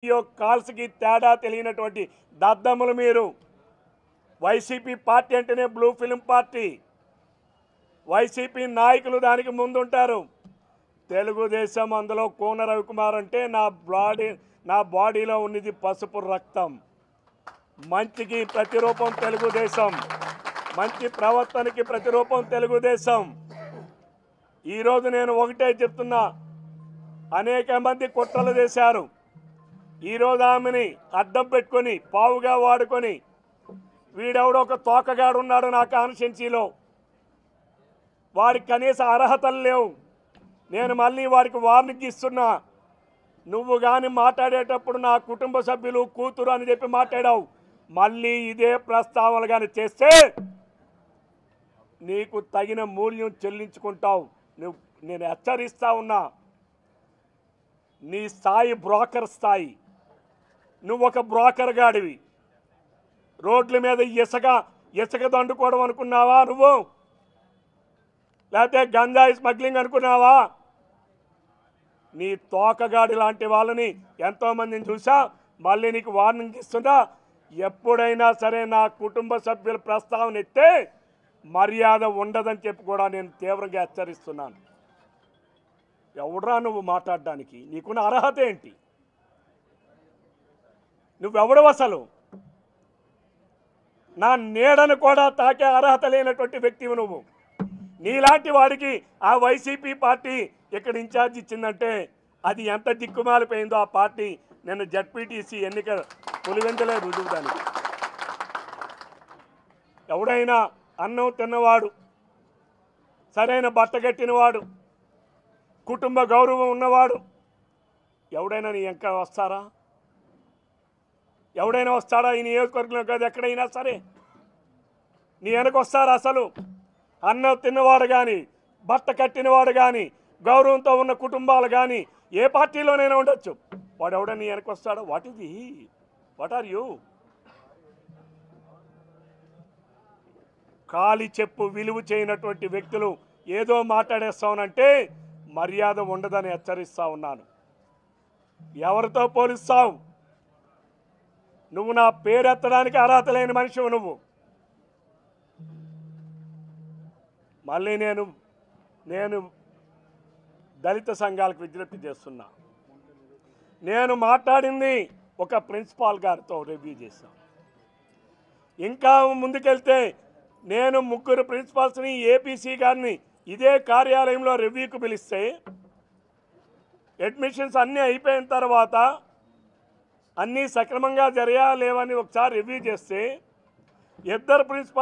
Calls కి తేడా తెలియనటువంటి దద్దమ్మలు మీరు. వైసీపీ పార్టీ అంటేనే బ్లూ ఫిల్మ్ పార్టీ. వైసీపీ నాయకులు దానికి ముందుంటారు. తెలుగుదేశం అందులో కోన రవికుమార్ అంటే నా బాడీలో ఉన్నది పసుపు రక్తం. మంచికి ప్రతిరూపం తెలుగుదేశం, మంచి ప్రవర్తనకి ప్రతిరూపం తెలుగుదేశం. ఈరోజు నేను ఒకటే చెప్తున్నా, అనేక మంది కుట్రలు చేశారు. ఈరోజు ఆమెని అడ్డం పెట్టుకొని పావుగా వాడుకొని వీడెవడో ఒక తోకగాడు ఉన్నాడు నా కాన్స్టిట్యున్సీలో, వాడికి కనీస అర్హతలు లేవు. నేను మళ్ళీ వాడికి వార్నింగ్ ఇస్తున్నా, నువ్వు కానీ మాట్లాడేటప్పుడు నా కుటుంబ సభ్యులు కూతురు అని చెప్పి మాట్లాడావు. మళ్ళీ ఇదే ప్రస్తావన కానీ చేస్తే నీకు తగిన మూల్యం చెల్లించుకుంటావు. నేను హెచ్చరిస్తా ఉన్నా. నీ స్థాయి బ్రోకర్ స్థాయి. నువ్వు ఒక బ్రోకర్ గాడివి. రోడ్ల మీద ఇసుక దండుకోవడం అనుకున్నావా నువ్వు? లేకపోతే గంజాయి స్మగ్లింగ్ అనుకున్నావా? నీ తోకగాడి లాంటి వాళ్ళని ఎంతోమందిని చూసా. మళ్ళీ నీకు వార్నింగ్ ఇస్తున్నా, ఎప్పుడైనా సరే నా కుటుంబ సభ్యుల ప్రస్తావన ఎత్తే మర్యాద ఉండదని చెప్పి కూడా నేను తీవ్రంగా హెచ్చరిస్తున్నాను. ఎవడ్రా నువ్వు మాట్లాడడానికి? నీకున్న అర్హత ఏంటి? నువ్వెవడవు అసలు? నా నీడను కూడా తాకే అర్హత లేనటువంటి వ్యక్తివి నువ్వు. నీలాంటి వాడికి ఆ వైసీపీ పార్టీ ఇక్కడ ఇన్ఛార్జ్ ఇచ్చిందంటే అది ఎంత దిక్కుమాలిపోయిందో ఆ పార్టీ. నిన్న జడ్పీటీసీ ఎన్నిక పులివెందులే రుజువు దానికి. ఎవడైనా అన్నం తిన్నవాడు, సరైన బట్ట కట్టినవాడు, కుటుంబ గౌరవం ఉన్నవాడు ఎవడైనా నీ వెనక వస్తారా? ఎవడైనా వస్తాడా? ఈ నియోజకవర్గంలో కాదు, ఎక్కడైనా సరే నీ వెనక వస్తారా అసలు? అన్నం తిన్నవాడు కానీ, బట్ట కట్టినవాడు కానీ, గౌరవంతో ఉన్న కుటుంబాలు కానీ ఏ పార్టీలోనైనా ఉండొచ్చు. వాడు ఎవడైనా నీ వెనక వస్తాడా? What are you? కాలి చెప్పు విలువ చేయనటువంటి వ్యక్తులు ఏదో మాట్లాడేస్తావునంటే మర్యాద ఉండదని హెచ్చరిస్తా ఉన్నాను. ఎవరితో పోలిస్తావు? నువ్వు నా పేరెత్తడానికి అర్హత లేని మనిషివు నువ్వు. మళ్ళీ నేను దళిత సంఘాలకు విజ్ఞప్తి చేస్తున్నా. నేను మాట్లాడింది ఒక ప్రిన్సిపాల్ గారితో రివ్యూ చేశాను. ఇంకా ముందుకెళ్తే నేను 3 ప్రిన్సిపాల్స్ని, ఏపీసీ గారిని ఇదే కార్యాలయంలో రివ్యూకి పిలిస్తే అడ్మిషన్స్ అన్నీ అయిపోయిన తర్వాత అన్నీ సక్రమంగా జరిగా లేవని ఒకసారి రివ్యూ చేస్తే 2 ప్రిన్సిపాల్